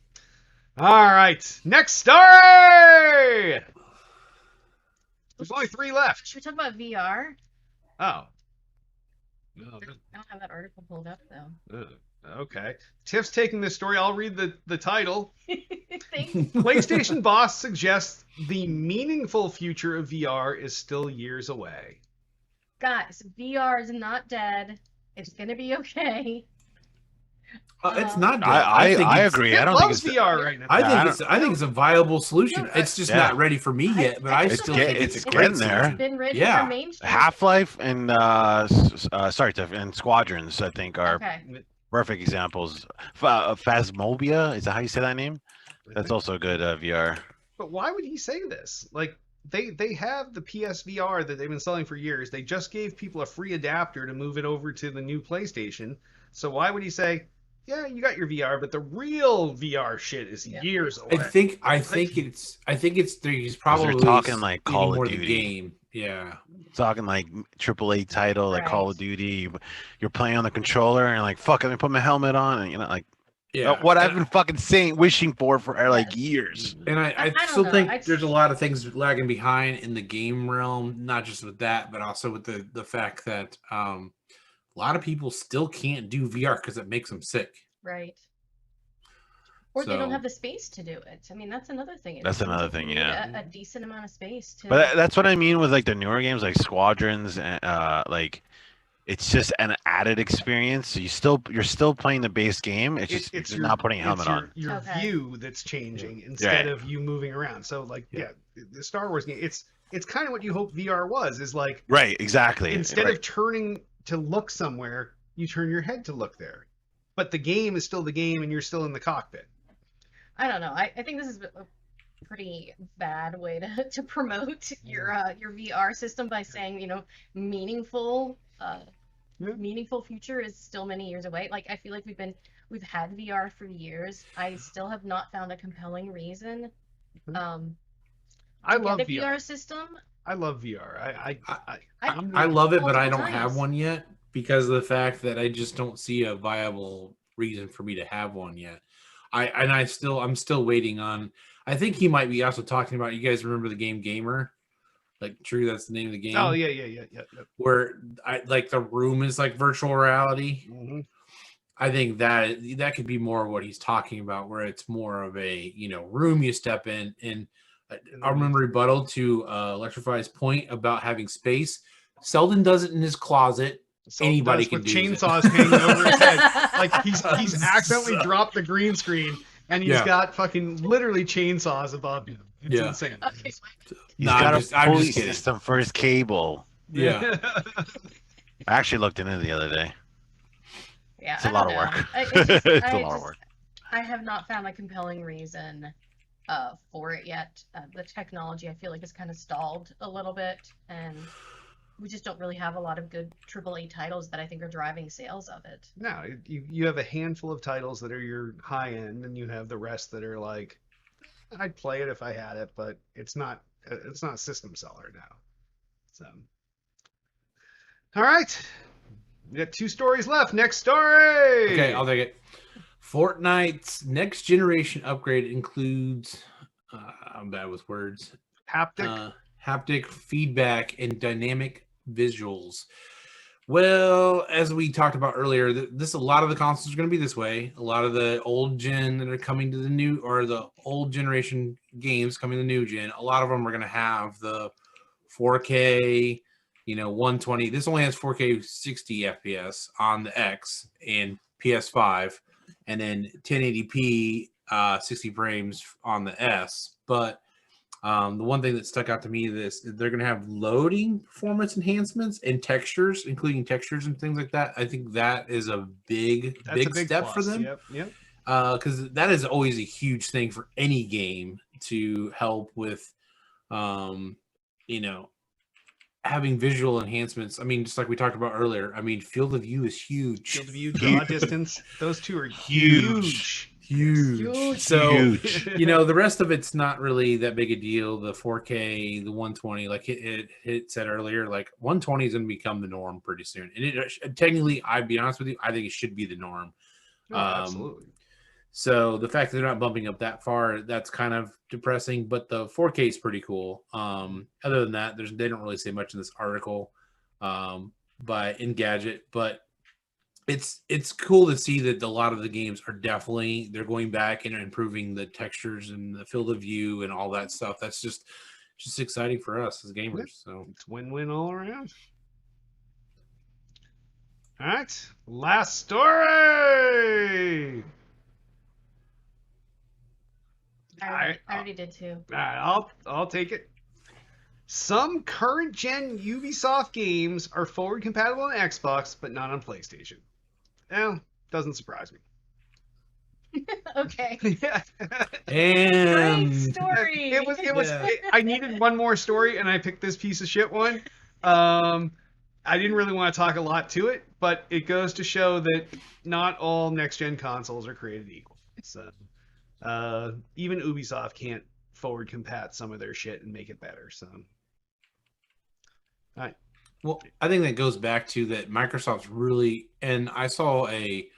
All right. Next story. There's only 3 left. Should we talk about VR? Oh. No, I don't have that article pulled up though. okay. Tiff's taking this story. I'll read the title. Thanks. PlayStation boss suggests the meaningful future of VR is still years away. Guys, VR is not dead. It's gonna be okay. It's not. Dead. I it's- agree. Tiff I don't think loves it's VR right now. I think it's a viable solution. No, It's just Yeah. not ready for me yet, but I It's still get- think it's it's a getting great there. solution. Been ready Yeah. for mainstream. Half-Life and sorry, Tiff, and Squadrons. I think are Okay. perfect examples. Phasmophobia, is that how you say that name? That's also a good VR. But why would he say this? Like they have the PSVR that they've been selling for years. They just gave people a free adapter to move it over to the new PlayStation. So why would he say, "Yeah, you got your VR, but the real VR shit is Yeah. years away"? I think he's probably talking like feeding Call of more the Duty. game. Yeah. Talking like AAA title, like Call of Right. Duty. You're playing on the controller and like, fuck, let me put my helmet on, and like Yeah. what I've been fucking wishing for like Yes. years. And I I don't still know. think I'd- there's a lot of things lagging behind in the game realm, not just with that, but also with the fact that a lot of people still can't do VR because it makes them sick. Right. Or they don't So- have the space to do it. I mean, that's another thing. It That's seems another like you thing, need yeah. A decent amount of space to. But that's what I mean with like the newer games, like Squadrons, and like it's just an added experience. So you're still playing the base game. It's just It's you're not putting a helmet on. Your Okay. view that's changing instead Right. of you moving around. So like the Star Wars game, it's kind of what you hope VR was. Is like Right, exactly. instead Right. of turning to look somewhere, you turn your head to look there. But the game is still the game, and you're still in the cockpit. I don't know. I think this is a pretty bad way to promote your VR system by saying, meaningful meaningful future is still many years away. Like I feel like we've had VR for years. I still have not found a compelling reason I to love get a VR. VR system. I love VR. I love it, but I don't multiple have times. one yet because of the fact that I just don't see a viable reason for me to have one yet. I'm still waiting on. I think he might be also talking about. You guys remember the game Gamer? Like, true, that's the name of the game. Oh yeah. Where like the room is like virtual reality. Mm-hmm. I think that could be more of what he's talking about, where it's more of a room you step in. And I'll remember rebuttal to Electrify's point about having space. Selden does it in his closet. Anybody can with do chainsaws it. hanging over his head. Like he's accidentally dropped the green screen and he's got fucking literally chainsaws above him. It's insane. Okay. He's got a pulley kidding. system for his cable. Yeah. I actually looked into it the other day. Yeah, It's a lot of work. It's a lot of work. I have not found a compelling reason for it yet. The technology, I feel like, is kind of stalled a little bit, and we just don't really have a lot of good AAA titles that I think are driving sales of it. No, you have a handful of titles that are your high end, and you have the rest that are like, I'd play it if I had it, but it's not a system seller now. So, all right, we got 2 stories left. Next story. Okay, I'll take it. Fortnite's next generation upgrade includes I'm bad with words. Haptic feedback and dynamic visuals. Well, as we talked about earlier, a lot of the consoles are going to be this way. A lot of the old gen that are coming to the new, or the old generation games coming to the new gen, a lot of them are going to have the 4K, 120. This only has 4K 60 FPS on the X and PS5, and then 1080p 60 frames on the S. But the one thing that stuck out to me is they're going to have loading performance enhancements and textures, including textures and things like that. I think that is a big step plus for them. Yep. Because that is always a huge thing for any game to help with, having visual enhancements. I mean, just like we talked about earlier. I mean, field of view is huge. Field of view, draw distance. Those two are Huge. So, Huge. the rest of it's not really that big a deal. The 4K, the 120, like it said earlier, like 120 is going to become the norm pretty soon. And technically, I'd be honest with you, I think it should be the norm. Oh, absolutely. So the fact that they're not bumping up that far, that's kind of depressing. But the 4K is pretty cool. Other than that, they don't really say much in this article by Engadget, but it's cool to see that a lot of the games are they're going back and improving the textures and the field of view and all that stuff. That's just exciting for us as gamers. So it's win-win all around. All right, last story. I already did too. All right, I'll take it. Some current gen Ubisoft games are forward compatible on Xbox, but not on PlayStation. Well, doesn't surprise me. Okay. And Great story. It was. I needed one more story, and I picked this piece of shit one. I didn't really want to talk a lot to it, but it goes to show that not all next gen consoles are created equal. So, even Ubisoft can't forward compat some of their shit and make it better. So, all right. Well, I think that goes back to that Microsoft's really, and I saw They've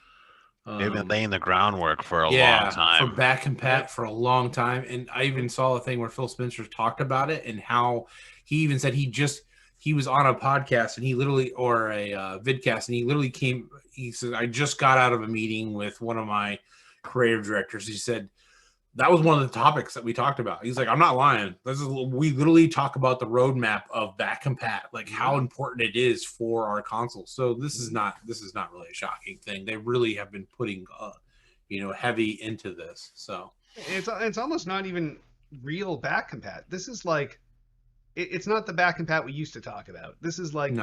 been laying the groundwork for a long time. For back compat for a long time. And I even saw a thing where Phil Spencer talked about it and how he even said he was on a podcast and he literally, or a vidcast, and he said, I just got out of a meeting with one of my creative directors. He said, that was one of the topics that we talked about. He's like, I'm not lying. We literally talk about the roadmap of back compat, like how important it is for our consoles. So this is not really a shocking thing. They really have been putting, heavy into this. So it's almost not even real back compat. This is like, it's not the back compat we used to talk about. This is like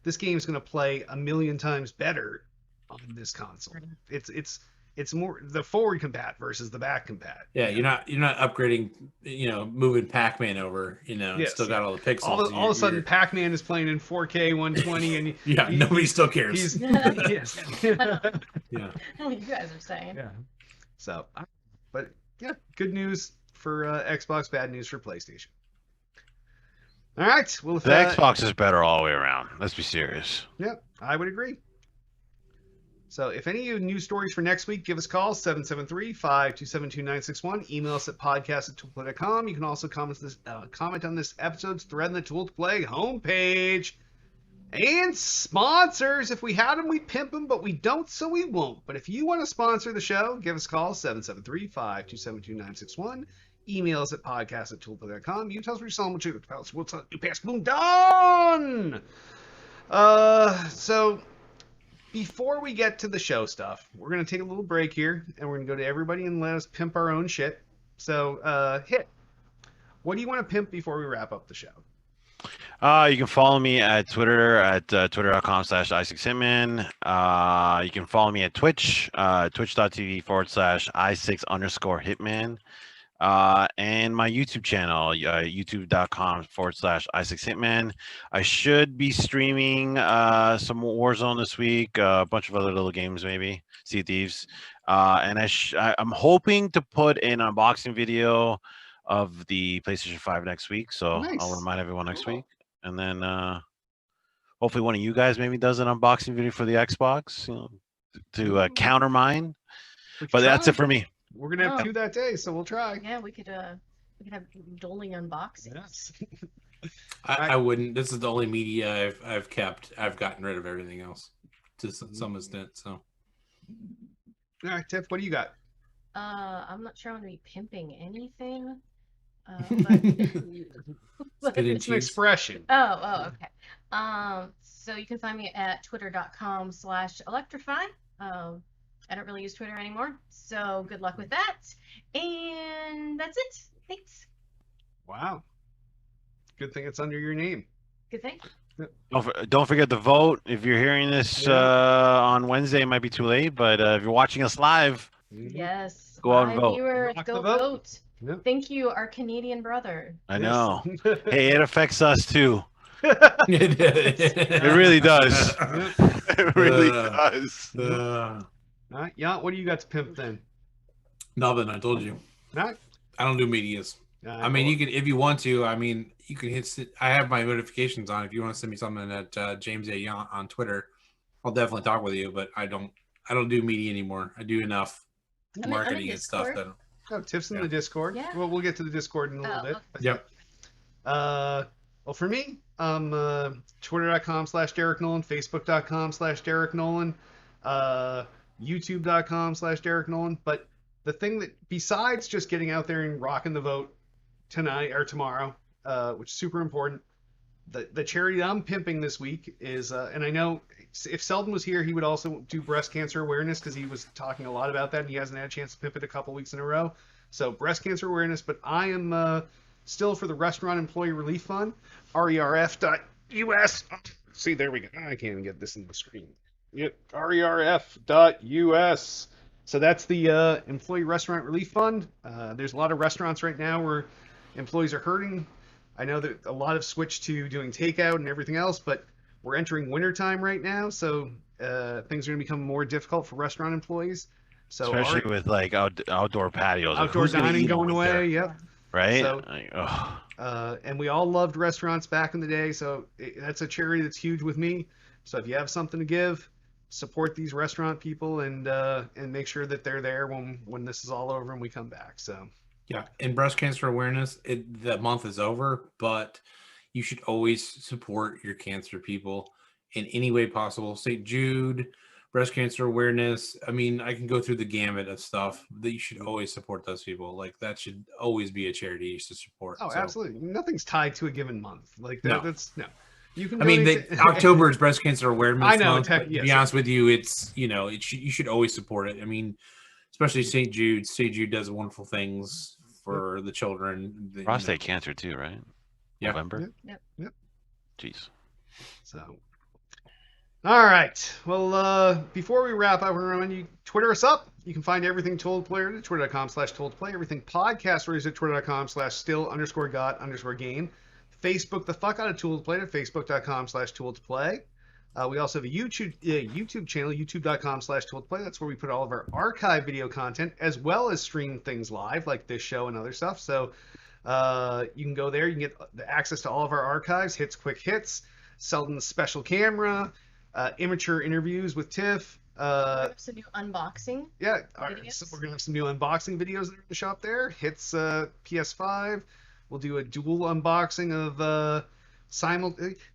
this game is going to play a million times better on this console. It's more the forward compat versus the back compat. Yeah, you're not upgrading, moving Pac-Man over, still got all the pixels. All of a sudden, Pac-Man is playing in 4K 120, and nobody still cares. Yes. Yeah. You guys are saying. Yeah. So, but yeah, good news for Xbox, bad news for PlayStation. All right. Well, the Xbox is better all the way around. Let's be serious. Yeah, I would agree. So if any of you have news stories for next week, give us a call, 773-527-2961. Email us at podcast@tooltoplay.com. You can also comment on this episode's thread on the Tool to Play homepage. And sponsors. If we had them, we'd pimp them, but we don't, so we won't. But if you want to sponsor the show, give us a call, 773-527-2961. Email us at podcast@tooltoplay.com. You can tell us what you're selling, what you're pass. Boom, done! So before we get to the show stuff, we're going to take a little break here, and we're going to go to everybody and let us pimp our own shit. So, Hit, what do you want to pimp before we wrap up the show? You can follow me at Twitter at twitter.com/i6hitman. You can follow me at Twitch, twitch.tv/i6_hitman. And my YouTube channel, youtube.com/i6hitman. I should be streaming some Warzone this week, a bunch of other little games, maybe Sea of Thieves. And I'm hoping to put an unboxing video of the PlayStation 5 next week, so Nice. I'll remind everyone next week. And then hopefully one of you guys maybe does an unboxing video for the Xbox, to counter mine. But that's it for me. We're gonna have 2 that day, so we'll try. Yeah, we could have dueling unboxings. Yes. I wouldn't. This is the only media I've kept. I've gotten rid of everything else to some extent. So. All right, Tiff, what do you got? I'm not sure I'm gonna be pimping anything. It's an expression. Oh, okay. So you can find me at twitter.com/electrify. I don't really use Twitter anymore, so good luck with that. And that's it. Thanks. Wow. Good thing it's under your name. Good thing. Don't forget to vote. If you're hearing this on Wednesday, it might be too late, but if you're watching us live, yes. Go out and vote. Viewers, Rock go the vote. vote. Yep. Thank you, our Canadian brother. I know. Hey, it affects us too. It It really does. It really does. All right, yeah, what do you got to pimp then? Nothing. I told you. All right. I don't do medias. I mean, you can if you want to. I mean, you can hit. I have my notifications on. If you want to send me something at James A. Yount on Twitter, I'll definitely talk with you. But I don't do media anymore. I do enough marketing and stuff. That, oh, Tiff's in the Discord. Yeah. Well, we'll get to the Discord in a little bit. Okay. Yep. Well, for me, twitter.com/Derek Nolan, facebook.com/Derek Nolan, youtube.com/Derek Nolan. But the thing that, besides just getting out there and rocking the vote tonight or tomorrow, which is super important, the charity that I'm pimping this week is, and I know if Selden was here, he would also do breast cancer awareness because he was talking a lot about that, and he hasn't had a chance to pimp it a couple weeks in a row. So breast cancer awareness, but I am still for the Restaurant Employee Relief Fund, rerf.us. See, there we go. I can't even get this in the screen. Yep, rerf.us. So that's the Employee Restaurant Relief Fund. There's a lot of restaurants right now where employees are hurting. I know that a lot have switched to doing takeout and everything else, but we're entering wintertime right now, so things are going to become more difficult for restaurant employees. So especially with like outdoor patios, outdoor dining going away. Yep. Right. So, like, and we all loved restaurants back in the day, so that's a charity that's huge with me. So if you have something to give, support these restaurant people and make sure that they're there when this is all over and we come back. So. Yeah, and breast cancer awareness, the month is over, but you should always support your cancer people in any way possible. St. Jude, breast cancer awareness. I mean, I can go through the gamut of stuff that you should always support those people. Like that should always be a charity you should support. Oh, so. Absolutely. Nothing's tied to a given month. Like that, that's no. You can. I mean, October is breast cancer awareness I know. month. To be honest with you, it's you should always support it. I mean, especially St. Jude. St. Jude does wonderful things for the children. Prostate cancer too, right? Yeah. November. Yep. Jeez. So. All right. Well, before we wrap, I want to remind you, Twitter us up. You can find everything Told Player at twitter.com/ToldPlay. Everything podcast stories at twitter.com/still_got_game. Facebook the fuck out of Tool to Play at facebook.com/Tool to Play. We also have a YouTube channel, youtube.com/Tool to Play. That's where we put all of our archive video content as well as stream things live like this show and other stuff. So you can go there. You can get the access to all of our archives, hits, quick hits, Selden's special camera, immature interviews with Tiff, Some new unboxing. Yeah, all right, so videos. we're gonna have some new unboxing videos in the shop there. Hits PS5. We'll do a dual unboxing of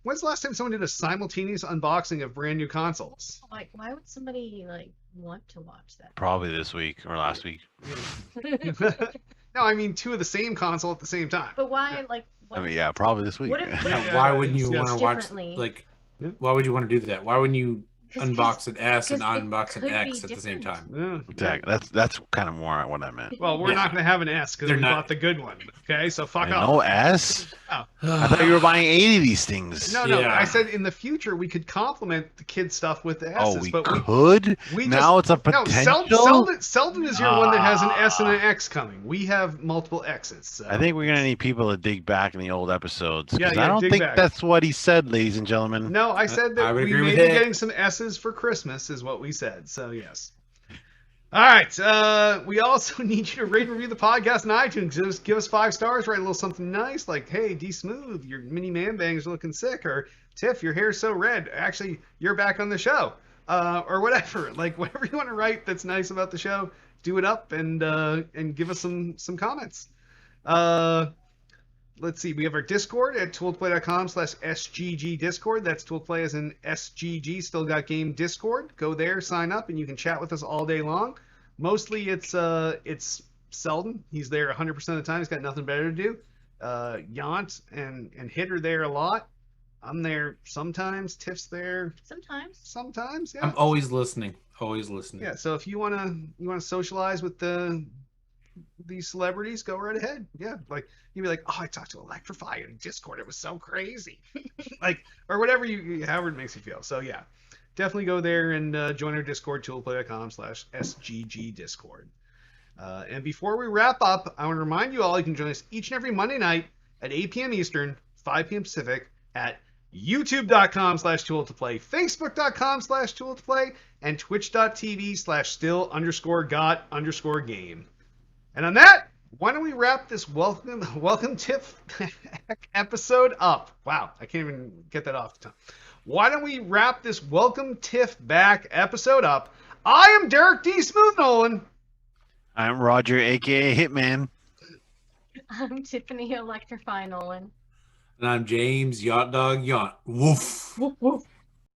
When's the last time someone did a simultaneous unboxing of brand new consoles? Like, why would somebody like want to watch that? Probably this week or last week. No, I mean two of the same console at the same time. But why, like? I mean, yeah, probably this week. What if- Yeah, why wouldn't you Yes. want to watch Differently. like? Yeah. Why would you want to do that? Why wouldn't you 'Cause- unbox an S and 'cause it unbox an could X be at the same different. time? Yeah. Exactly. That's kind of more what I meant. Well, we're Yeah. not gonna have an S because They're we not- bought the good one. Okay, so fuck off. No S. Oh. I thought you were buying 80 of these things. No, Yeah. I said in the future we could complement the kid stuff with the S's, Oh, we but could. we Now it's a no, potential. Selden is your one that has an S and an X coming. We have multiple X's. So. I think we're gonna need people to dig back in the old episodes. 'Cause Yeah, I don't dig think back. that's what he said, ladies and gentlemen. No, I said I that would we agree may with be that. getting some S's for Christmas, is what we said. So yes. All right. We also need you to rate and review the podcast on iTunes. Just give us 5 stars. Write a little something nice, like, "Hey, D Smooth, your mini man bangs are looking sick," or "Tiff, your hair's so red. Actually, you're back on the show," or whatever. Like whatever you want to write that's nice about the show, do it up and give us some comments. Let's see. We have our Discord at tooledplay.com/SGG Discord. That's Tooledplay as in SGG, Still Got Game Discord. Go there, sign up, and you can chat with us all day long. Mostly it's Selden. He's there 100% of the time. He's got nothing better to do. Yant and Hit are there a lot. I'm there sometimes. Tiff's there Sometimes. yeah. I'm always listening. Always listening. Yeah, so if you wanna socialize with these celebrities, go right ahead. Yeah, like you'd be like, "Oh, I talked to Electrify in Discord. It was so crazy," like or whatever however it makes you feel. So yeah, definitely go there and join our Discord, tooledplay.com/SGG Discord. And before we wrap up, I want to remind you all you can join us each and every Monday night at 8 p.m. Eastern, 5 p.m. Pacific at youtube.com/tooledtoplay, facebook.com/tooledtoplay, and twitch.tv/still_got_game. And on that, why don't we wrap this welcome Tiff episode up? Wow, I can't even get that off the tongue. Why don't we wrap this welcome Tiff back episode up? I am Derek D. Smooth Nolan. I'm Roger, aka Hitman. I'm Tiffany Electrify Nolan. And I'm James Yacht Dog Yacht. Woof. Woof woof.